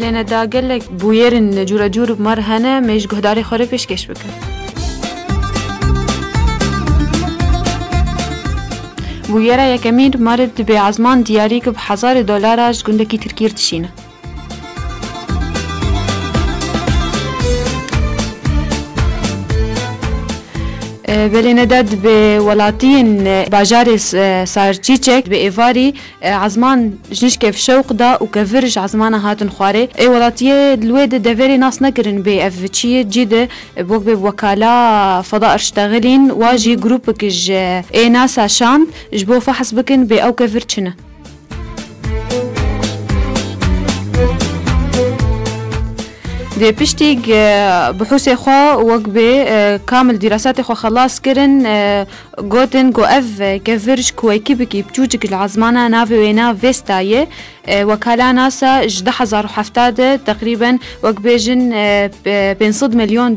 بلنا دا قالك بويرن جورا جور بمر هنا مش جهداري خوري بيشكش بكن بويرا يكمير مرد بعزمان دياريك ب$1000 قندكي تركير تشينه بلنا داد بولاتين باجاري سارتشيتشك بإيفاري عزمان جنش كيف شوق دا وكفرج عزمانا هاتن خواري اي ولاتيه دلويد دافيري ناس نكرن بأفتشيه جيدة بوك بوكالة فضاء اشتغلين واجي جروبك اي ناسا شام جبو فحص بكن بأو كفرتشنا دي بشتيج بحوثي خوا وقبي كامل دراساتي خوا خلاص كرن قوتن قو اف كفرش كويكيبكي بجوجك العزمانة نافي وينا فيستاية وكالا ناسا $10,000 تقريبا وقبي جن $500 مليون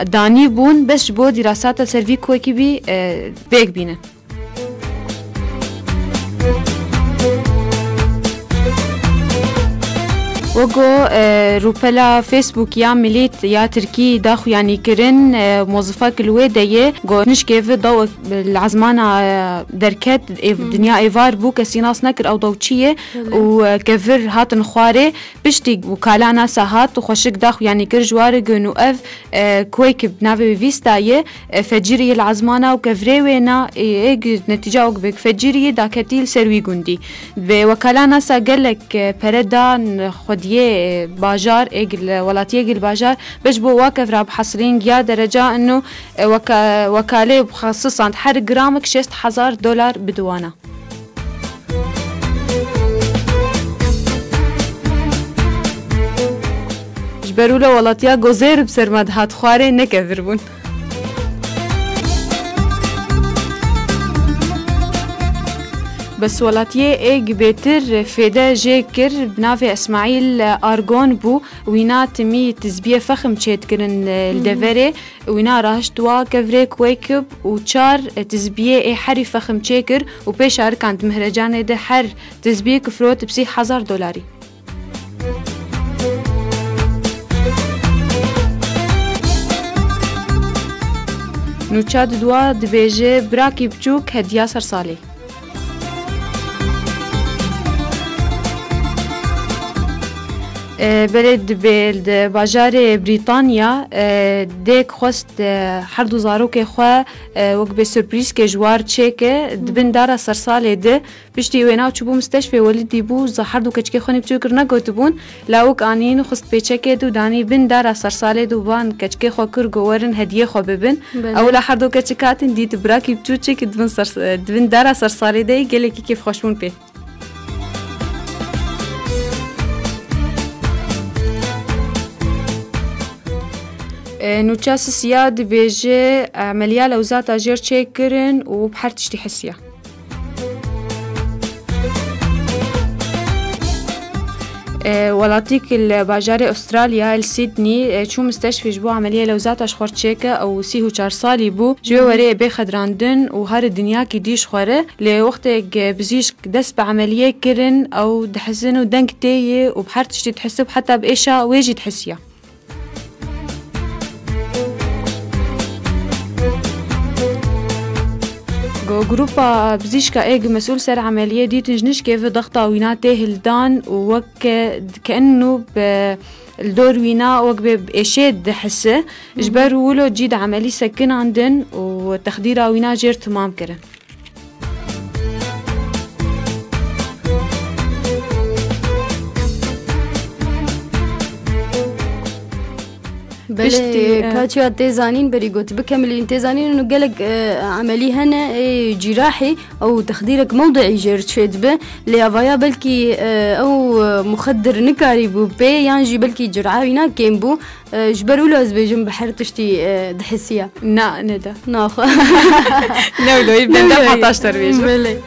داني بون بس بو دراسات سيرفي كويكيبي بيك بينا وگو روپلا فيسبوك يا مليت يا تركي داخو يعني كرن موظفات كلوه ديه گو نشكيف ضو العزمانة دركت دنيا ايفار بو كسيناس نكر او ضوچيه وكفر هاتن خواري بشتي وكالا ناسا هات وخشك داخو يعني كر جوار گنو اف كويك بنافي فيستايه فجري العزمانة وكفري وينا ايج نتيجه وقبك فجري داكتيل سروي گوندي وكالا ناسا قالك پردان خد باجار اجل ولاتي اجل باجار باش بو واقف راب حصرين يا درجة انه وكالة بخصص عند حر جرامك $6,000 بدوانة جبروا له ولاتيا جوزير بسرمد هات خواري نكفربون بس ولاتيه ايج بيتر فيدا جيكر بنافي اسماعيل ارغون بو وينا تمي تزبيه فخم تشيت كرن الدفري وينا راش دوا كفري كويكب وشار تزبيه اي حري فخم تشيكر وبيشار كانت مهرجان ده حر تزبيه كفروت $1,000 نوچاد دوا دبيجي براكي بچوك هديا سرسالي بلد بلد باجار بريطانيا ديك خست حردو زاروك خوا وقت بسربريز كجوار تشيكه دبن دارا سرسالي ده بشتي وينا وشبو مستشفى ولدي بو زحردو كچكي خوني بچوكر نگوتبون لاوك انين خست بيچكه دو داني بن دارا سرسالي دو بان كچكي خو كر گورن هديه خو ببن اولا حردو كچكاتن ديت براكي بچوچك دبن دارا سرسالي ده گلكي كيف خوشمون بي نوچاس سياد بيجي عملية لوزات أجير تشيكرن وبحر تشتي حسية ولاتيك الباجاري أستراليا السيدني شو مستشفى جبو عملية لوزات أشخور تشيكا أو سيهو 4 سالي بو جو وري بخدراندن وهار الدنيا كي ديش خوره لوقتك بزيش دس بعملية كرن أو دحزن ودنك تيه وبحر تشتي تحسب حتى بإيشا ويجي تحسية جروبا بزيشكا ايج مسؤول سر عملية دي تنجنش كيف ضغطة ويناته هلدان ووك كأنه الدور وينا وك بإشاد حسه جبروا له جيد عملي سكن عندن وتخديرها وينا جير تمام كره بلي كاتيا تيزانين بريغوت بكملين تيزانين انه قالك عملي هنا جراحي او تخديرك موضعي جيرتشيد به لافايا بلكي او مخدر نكاري بو بي يانجي بلكي جرعاوينا كيم بو جبروا له زبيجن بحر تشتي دحسيا نا ندا ناخ نولو يبدا 14 بيجو بلي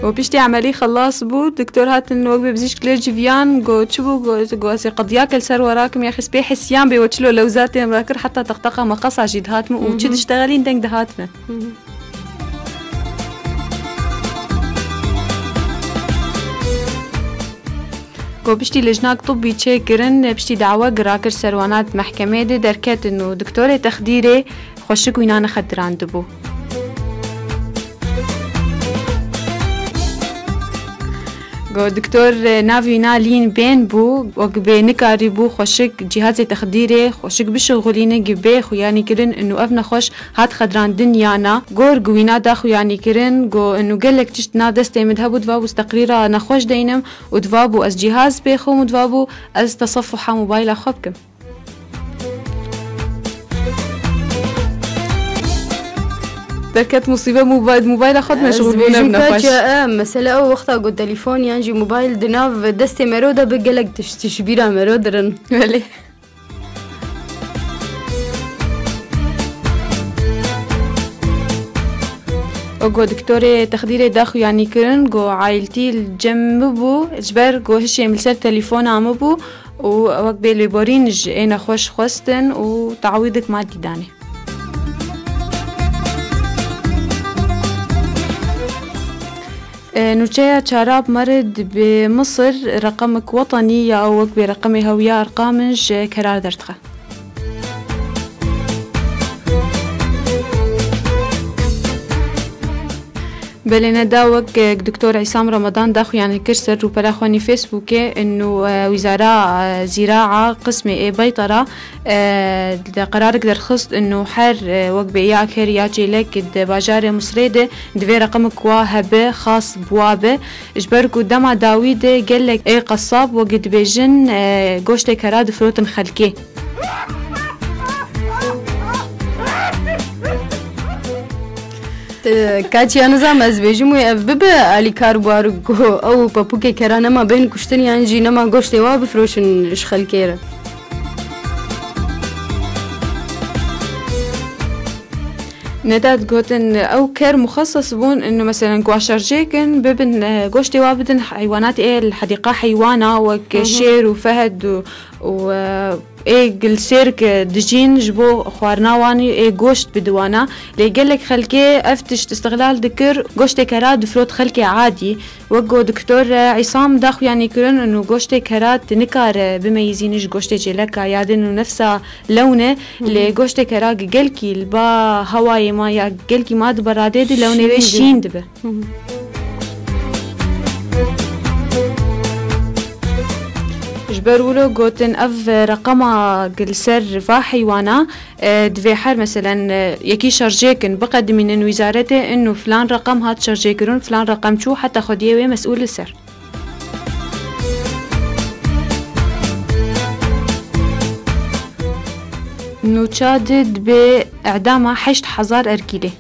وبيشتي عملي خلاص بو دكتور هات الوجبه بزيش كلير جيفيان جو تشبو جو قد ياكل سر وراكم يا اخي سبي حسيان بيوتشلو لوزاتي مراكر حتى تقطقه مقصع جيد هاتم وتشد اشتغلين دنك دهاتنا گو بشتی لجناک طبی چه کرن بشتی دعوه گراکر سروانات محکمه ده درکت انو دکتور تخدیره خوشک وینا نخدراند بو. گو دکتور ناوینا لین بین بو وقبه نکاری بو خوشک جهاز تخدیره خوشک بشغلینه گبه خویانی کرن انو افنا خوش هات خدران دنیانا گور گوینا دا خویانی کرن گو انو گلک تشت نا دسته مدهبو دوابو استقريرا نخوش دينم ودوابو از جهاز بيخوم ودوابو از تصفح موبايل خوبكم. دركت مصيبة موبايل أخذ مشغولين بنفش. مثلا أو وقتها قلت تليفون ينجي موبايل دناف دستي مرودة بقلق تشبيرها مرودرن. ولي. وقو دكتوري تخديري داخو يعني كرن قو عائلتي الجنبو اجبر قو هشي ملسر تليفون عمبو ووقت بيلي بورينج انا خوش خوستن وتعويضك مادي داني. نوشيا شراب مرض بمصر رقمك وطني أو برقم هوية أرقامج كرار درتخه. بلنا داوك دكتور عصام رمضان داخو يعني كرسر وبلاخواني فيسبوك انه وزارة زراعة قسم بيطرة قرارك درخص انه حر وقبه ياكر ياجي لك باجار مصريده دفي رقمك واهبه خاص بوابه اجبركو دما داويده قال لك اي قصاب وقد بيجن قوشتي كراد فروتن خلكي. كاتي أنا زعما زبيجمو ببا علي كاربوارو أو بابوكي كرانا ما بين كشتن يعني جي نما قوشتي واب فروشن إشخال كيرا. ندات قوتن أو كير مخصص بون إنه مثلا قواشرجيكن ببن قوشتي وابدن حيوانات إيه الحديقة حيوانة وكشير وفهد و ايه السيرك دجين جبو خوارناواني ايه قوشت بدوانا لي قالك خلكي افتش استغلال ذكر قوشتي كرات فروت خلكي عادي وقو دكتور عصام داخو يعني كرن انه قوشتي كرات نكار بميزينش قوشتي جيلكا يادن انه نفسها لونه لي قوشتي كرات قلكي البا هواي ما يا قلكي ما دبرادي دي لونه ويشين دبه جبرولو قوتن اف رقما قلسر فا حيوانا دفي حر مثلا يكي شرجيكن بقدم من وزارته انه فلان رقم هات شرجيكرون فلان رقم شو حتى خديه مسؤول السر انه تشادد باعدامها 8000 اركيله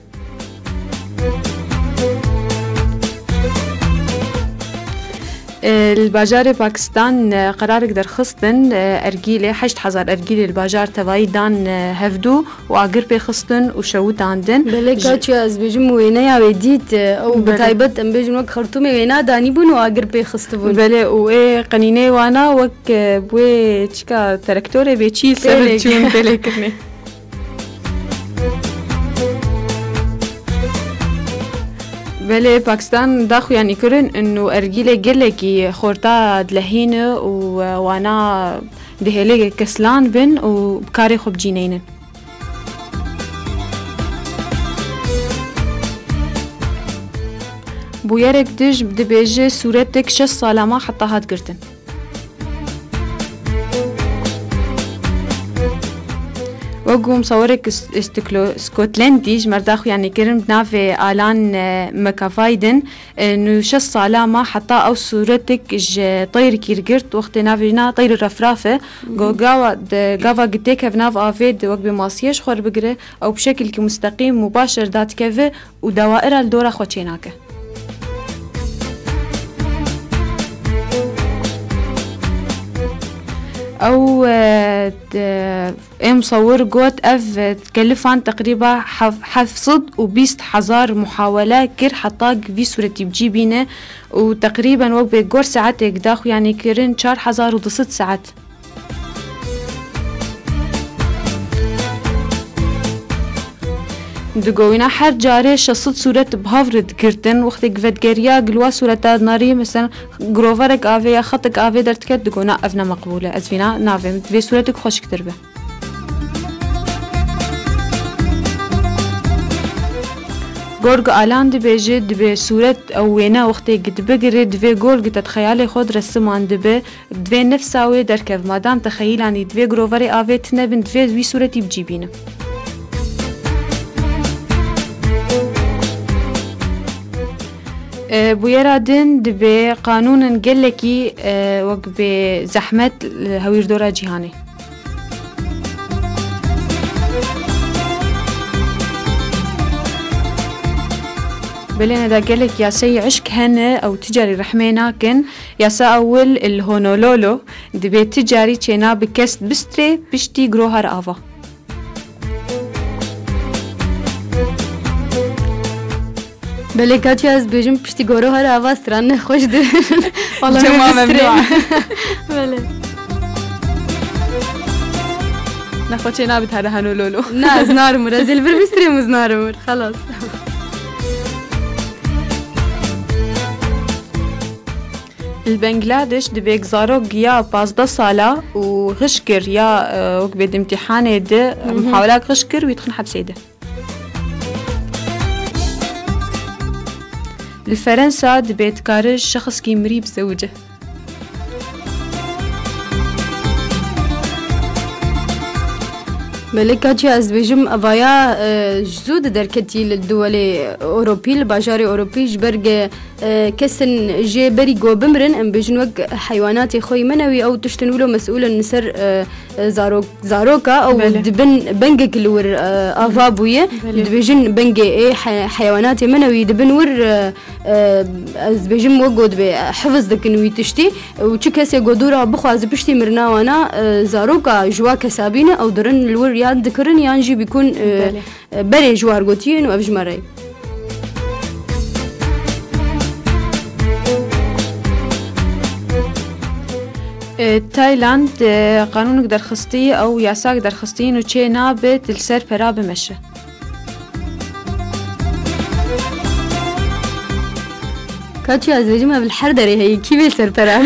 الباجار باكستان قرارك در خصتن أرجيلة 8000 أرجيلة الباجار توايدان هفدو وأقر بخصتن وشوت عندن بلكات يا زبيجم وينا يا وديت أو بتايبت أم بيجم وك خرطومي وينا داني بون وأقر بخصتبون بله وإيه قنينة وانا وك بوي تشكا تركتوري بيشيل سبتشون بلكني بله باكستان داخو يعني كرن انه ارجيله قلكي خورتا دلهينه وانا دهلي كسلان بن وبكاري خب جينين بويرك دج بدبيجي صورتك 6 سالما حتى هاد قرتن وقو مصورك اسكتلندي جمرداخو يعني كرم بنافي آلان مكافايدن انو 6 سالامة حتى او صورتك طير كيرقرت وقت نافينا طير الرفرافة قو قاوا قديك بناف آفيد وقت بماسيش خور بقري او بشكل مستقيم مباشر دات كيفي ودوائر الدورة خوشيناكه او مصور قوت اف تكلفان تقريبا حفصد وبيست حزار محاولة كر حطاق في صورتي بجيبينه وتقريبا وقت بيقور ساعات داخو يعني كرن 4000 ودست ساعات دقوينا حر جاري شصد صورة بهافرد كرتن وقت قفدقريا قلوا صورة ناري مثلا قروفرك آفي يا خطك آفي درتكت دقونا أفنا مقبولة أزفينا نافي في صورتك خوش كتربه گرگ آلان دبیجه دبی صورت او وینا وقتی قد بگره دوی گرگ تتخیال خود رسمان دبی دوی نفساوی درکف مادام تخیلانی دوی گرووری آویت نبین دوی دوی صورتی بجیبینه بویرا دن دبی قانون گلکی وق به زحمت هویر دورا جهانی بلينا دا قالك ياسي عشق هنا أو تجاري رحمينا كن ياسا أول الهونولولو دبي تجاري تشينا بكست بستري بشتي جروهر آفا بله کاتی از بیجم پشتی جروهر آفا ستران خوش ده والله ممنوع بله نخوة تشينا بتهذا هونولولو ناز نارمور از البر بستري مز نارمور خلاص البنغلاديش دبيك زاروك يا 15 سالة وغشكر يا وقبل امتحان ده محاولات غشكر ويدخل حبس يده الفرنسا دبيت كارج شخص كي مريب زوجه ملكاتي از بيجم افايا جزود دركتي للدول الاوروبي الباجاري اوروبي جبرج كسن جي بري جو بمرن ام بيجن وق حيوانات خوي منوي او تشتنولو مسؤول نسر زاروكا او دبن بنجك الور افابويه دبيجن بنجي اي حيوانات منوي دبن ور از بيجم وقود بحفظ دك نوي تشتي وتشكسي قدورا بخواز بشتي مرنا وانا زاروكا جوا كسابينه او درن الور يان ذكرن يانجي بيكون بري جوار قوتين وافجمري تايلاند قانونك درخستي او ياساك درخستين وشي نابت السر برا بمشي كاتشي ازوجي بالحردري هي كيف سر برا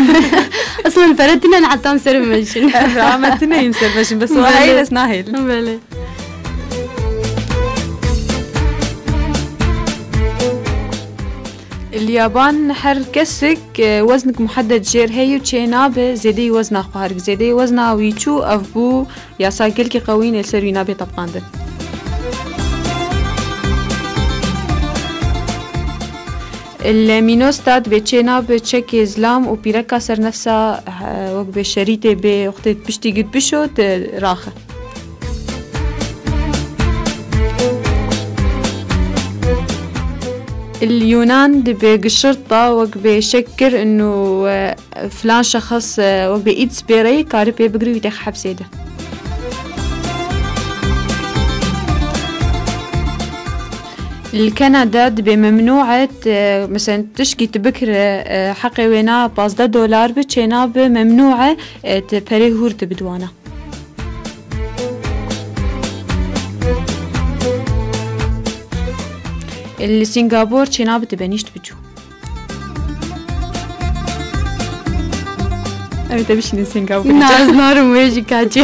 اصلا فرتنا نعطام سر بمشي عملتنا يمسر بمشي بس هو هاي بس ناهل بله اليابان حر كسك وزنك محدد جير هي وشيناب زيدي وزنا خوارك زيدي وزنا ويشو أفبو يا ساكل كي قوين السروينا بطبقان ده المينوستاد بتشيناب تشيك إسلام وبيركا سر نفسها وقت بشريطة بوقت بشتي قد بشو راخة اليونان دبي الشرطة وقت بيشكر إنه فلان شخص وقت بإيد سبيري كارب بيبقري ويتاخ حبسيده الكندا دبي ممنوعة مثلا تشكي تبكر حقي وينا $15 بتشينا بممنوعة تبري هورت بدوانا السنغافور تشينا بتبنيش تبجو أبي تبشني سنغافور ناز نار ويجي كاتي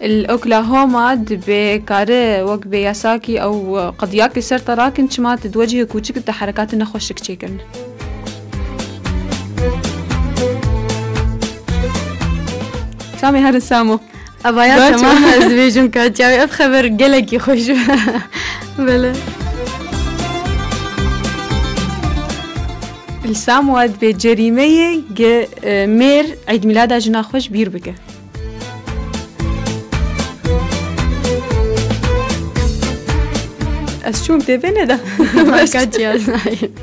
الأوكلاهوما دبي كاره وقت بياساكي أو قضياكي سر تراكن شما تتوجه كوتشك التحركات نخوشك تشيكرن سامي هذا سامو أبايا تمام أزويجم كاتياوي أفخبر قلق يخوش بلا الساموات بجريمية مير عيد ميلادها جنا خوش بيربكه أشوم تبين ده ما كاتيا زاين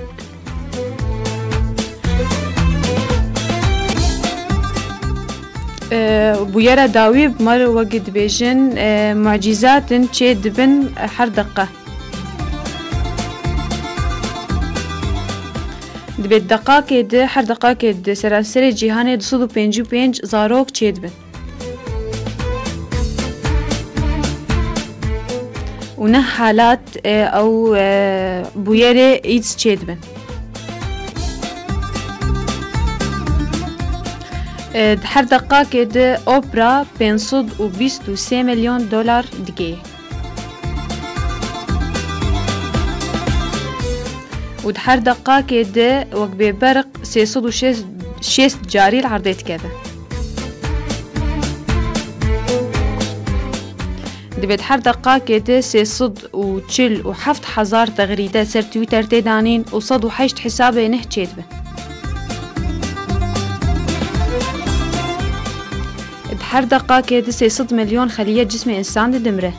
بويرا داوي بمر وقت بيجن معجزات تشيد بن حردقة دبيت دقاقة ده حردقة كده سراسر جهاني 255 زاروك تشيد بن ونه حالات او بویره ایدز چید بن. هر دقیقه که ده اوپرا 523 میلیون دلار دیگه و هر دقیقه که ده وقت به برق 306 جاری العرضيت كذا دبت هر دقيقة كده 347 تغريدة سر تويتر تدانين وصد وحشت حسابي نحكيت به هر دقيقة كده 600 مليون خلية جسم إنسان دمره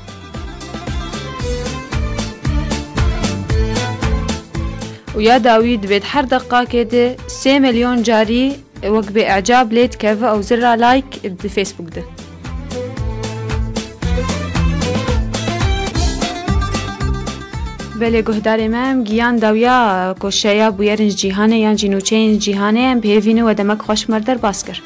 ويا داويد بيت هر دقيقة كده 3 مليون جاري وقت بإعجاب ليت كيف أو زر لايك بفيسبوك ده بله گهدار مام گیان داویا کوشیا بویرنج جیهانه یان جینوچین جیهانه هم بهوینه و دمک خوش مردر باس کر